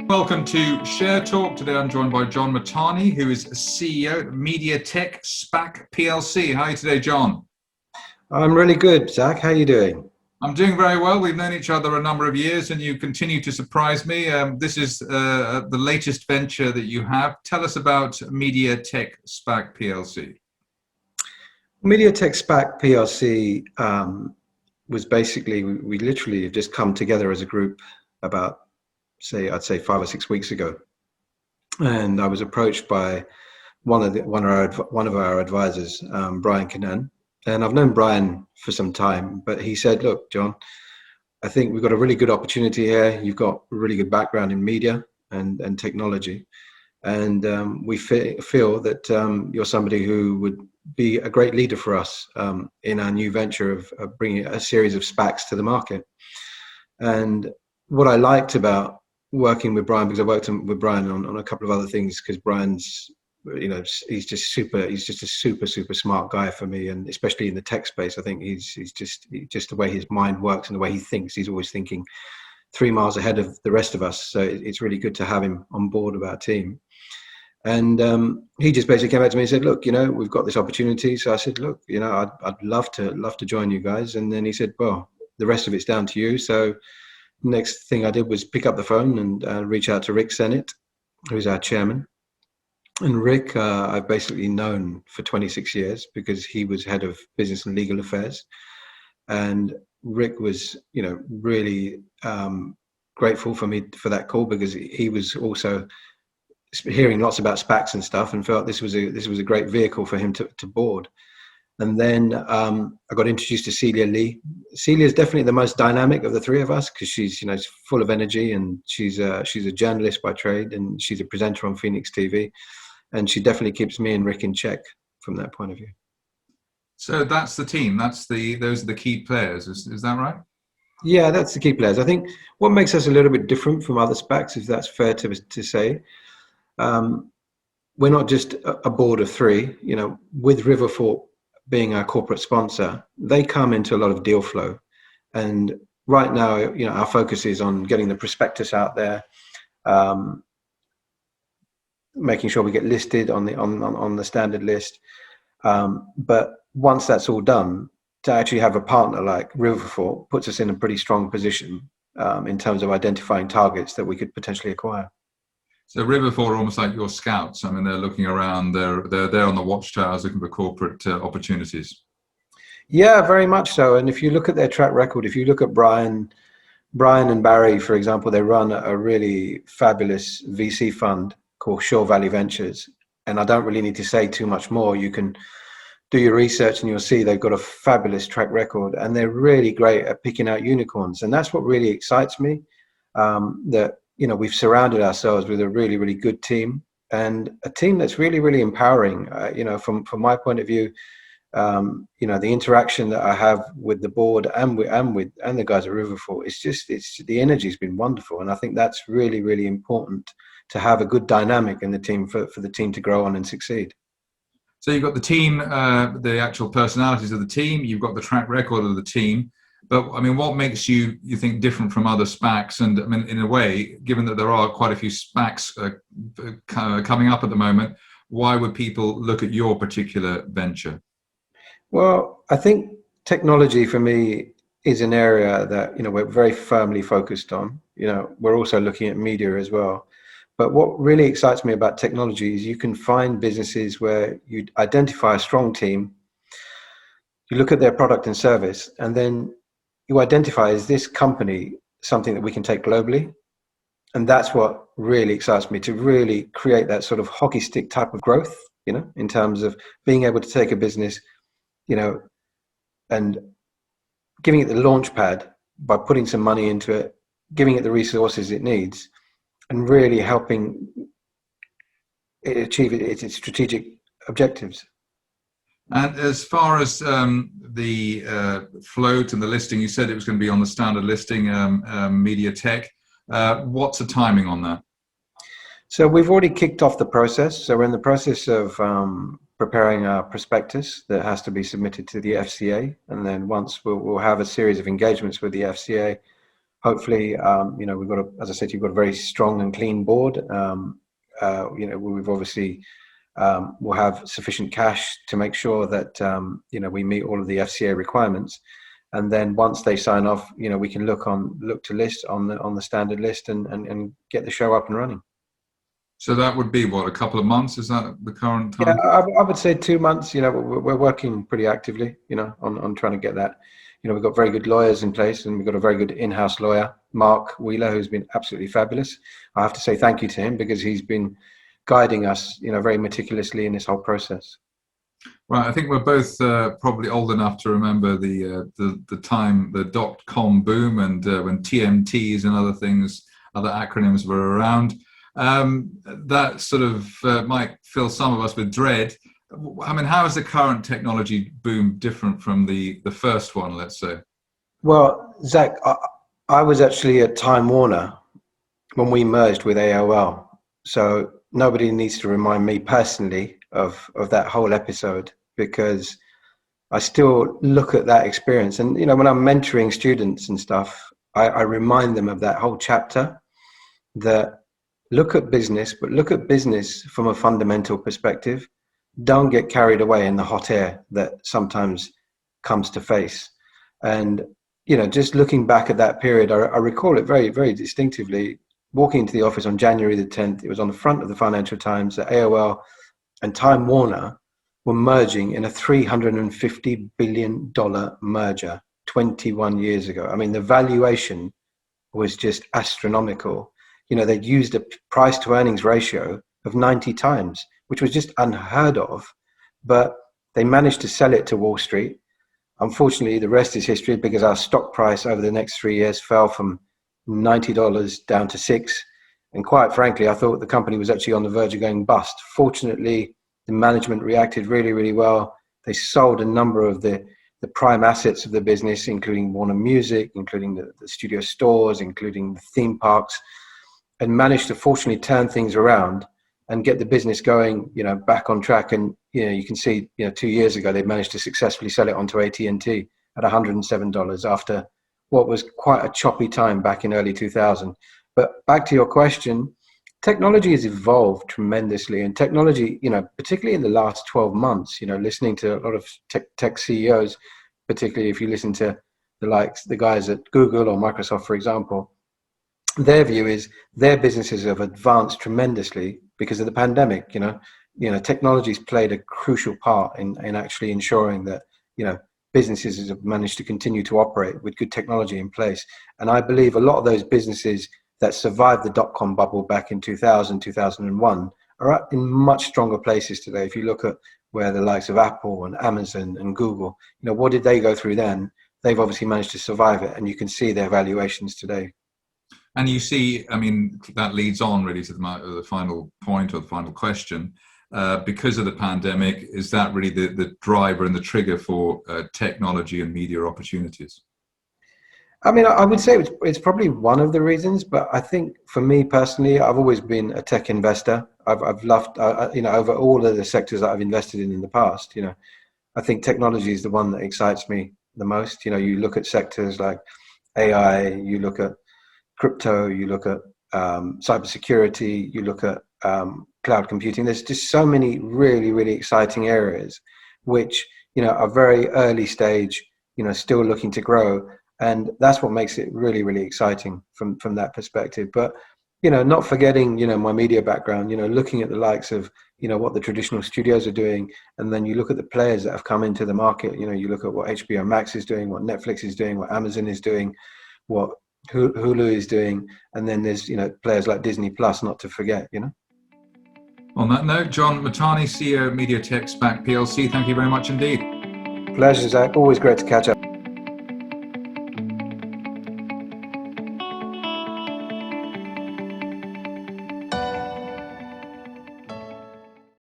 Welcome to ShareTalk. Today I'm joined by John Mahtani, who is CEO of MTS Plc. How are you today, John? I'm really good, Zach. How are you doing? I'm doing very well. We've known each other a number of years and you continue to surprise me. This is the latest venture that you have. Tell us about MTS Plc. MTS Plc was basically, we literally have just come together as a group about, I'd say 5 or 6 weeks ago. And I was approached by one of our advisors, Brian Cannan. And I've known Brian for some time, but he said, look, John, I think we've got a really good opportunity here. You've got a really good background in media and technology. And we feel that you're somebody who would be a great leader for us in our new venture of bringing a series of SPACs to the market. And what I liked about working with Brian, because I worked with Brian on a couple of other things, because Brian's, he's just a super smart guy for me, and especially in the tech space. I think he's just the way his mind works and the way he thinks. He's always thinking 3 miles ahead of the rest of us. So it's really good to have him on board of our team. And he just basically came back to me and said, look, we've got this opportunity. So I said, look, I'd love to join you guys. And then he said, well, the rest of it's down to you. So next thing I did was pick up the phone and reach out to Rick Sennett, who's our chairman. And Rick, I've basically known for 26 years because he was head of business and legal affairs. And Rick was, really grateful for me for that call, because he was also hearing lots about SPACs and stuff and felt this was a great vehicle for him to board. And then I got introduced to Celia Lee. Celia is definitely the most dynamic of the three of us, because she's full of energy, and she's a journalist by trade, and she's a presenter on Phoenix TV. And she definitely keeps me and Rick in check from that point of view. So that's the team. Those are the key players. Is that right? Yeah, that's the key players. I think what makes us a little bit different from other SPACs, if that's fair to say, we're not just a board of three. With Riverfort being our corporate sponsor, they come into a lot of deal flow. And right now, our focus is on getting the prospectus out there, making sure we get listed on the standard list. But once that's all done, to actually have a partner like Riverfort puts us in a pretty strong position in terms of identifying targets that we could potentially acquire. So Riverfort are almost like your scouts. I mean, they're looking around. They're there on the watchtowers looking for corporate opportunities. Yeah, very much so. And if you look at their track record, if you look at Brian and Barry, for example, they run a really fabulous VC fund called Shore Valley Ventures. And I don't really need to say too much more. You can do your research and you'll see they've got a fabulous track record, and they're really great at picking out unicorns. And that's what really excites me, that we've surrounded ourselves with a really, really good team, and a team that's really, really empowering. From my point of view, the interaction that I have with the board and the guys at Riverfort, it's the energy's been wonderful, and I think that's really, really important to have a good dynamic in the team for the team to grow on and succeed. So you've got the team, the actual personalities of the team. You've got the track record of the team. But I mean, what makes you think different from other SPACs? And I mean, in a way, given that there are quite a few SPACs coming up at the moment, why would people look at your particular venture? Well, I think technology for me is an area that we're very firmly focused on. We're also looking at media as well. But what really excites me about technology is you can find businesses where you identify a strong team, you look at their product and service, and then you identify, is this company something that we can take globally? And that's what really excites me, to really create that sort of hockey stick type of growth, in terms of being able to take a business, and giving it the launch pad by putting some money into it, giving it the resources it needs, and really helping it achieve its strategic objectives. And as far as the float and the listing, you said it was going to be on the standard listing, Media Tech. What's the timing on that? So we've already kicked off the process. So we're in the process of preparing a prospectus that has to be submitted to the FCA. And then once we'll have a series of engagements with the FCA, hopefully, we've got, as I said, you've got a very strong and clean board. We've obviously we'll have sufficient cash to make sure that we meet all of the FCA requirements, and then once they sign off, we can look to list on the standard list and get the show up and running. So that would be what, a couple of months? Is that the current time? Yeah, I would say 2 months. We're working pretty actively, on trying to get that. We've got very good lawyers in place, and we've got a very good in-house lawyer, Mark Wheeler, who's been absolutely fabulous. I have to say thank you to him, because he's been guiding us, very meticulously in this whole process. Right, I think we're both probably old enough to remember the time, the .com boom, and when TMTs and other acronyms were around. That sort of might fill some of us with dread. I mean, how is the current technology boom different from the first one, let's say? Well, Zach, I was actually at Time Warner when we merged with AOL. So nobody needs to remind me personally of that whole episode, because I still look at that experience. And, when I'm mentoring students and stuff, I remind them of that whole chapter, that look at business, but look at business from a fundamental perspective. Don't get carried away in the hot air that sometimes comes to face. And, just looking back at that period, I recall it very, very distinctively. Walking into the office on January the 10th, it was on the front of the Financial Times that AOL and Time Warner were merging in a $350 billion merger 21 years ago. I mean, the valuation was just astronomical. They'd used a price to earnings ratio of 90 times, which was just unheard of, but they managed to sell it to Wall Street. Unfortunately, the rest is history, because our stock price over the next 3 years fell from $90 down to $6. And quite frankly, I thought the company was actually on the verge of going bust. Fortunately, the management reacted really, really well. They sold a number of the prime assets of the business, including Warner Music, including the studio stores, including the theme parks, and managed to fortunately turn things around and get the business going, back on track. And, you can see, 2 years ago, they managed to successfully sell it onto AT&T at $107 after what was quite a choppy time back in early 2000. But back to your question, technology has evolved tremendously, and technology, particularly in the last 12 months, listening to a lot of tech CEOs, particularly if you listen to the guys at Google or Microsoft, for example, their view is their businesses have advanced tremendously because of the pandemic. Technology's played a crucial part in actually ensuring that, businesses have managed to continue to operate with good technology in place. And I believe a lot of those businesses that survived the dot-com bubble back in 2000, 2001 are in much stronger places today. If you look at where the likes of Apple and Amazon and Google, what did they go through then? They've obviously managed to survive it, and you can see their valuations today. And you see, I mean, that leads on really to the final point or the final question. Because of the pandemic, is that really the driver and the trigger for technology and media opportunities? I mean, I would say it's probably one of the reasons, but I think for me personally, I've always been a tech investor. I've loved, over all of the sectors that I've invested in the past, I think technology is the one that excites me the most. You look at sectors like AI, you look at crypto, you look at cybersecurity, you look at cloud computing. There's just so many really, really exciting areas, which, are very early stage, still looking to grow. And that's what makes it really, really exciting from that perspective. But, not forgetting, my media background, looking at the likes of, what the traditional studios are doing. And then you look at the players that have come into the market, you look at what HBO Max is doing, what Netflix is doing, what Amazon is doing, what Hulu is doing. And then there's, players like Disney Plus, not to forget, On that note, John Mahtani, CEO of MTS Plc John Mahtani, thank you very much indeed. Pleasure, Zach. Always great to catch up.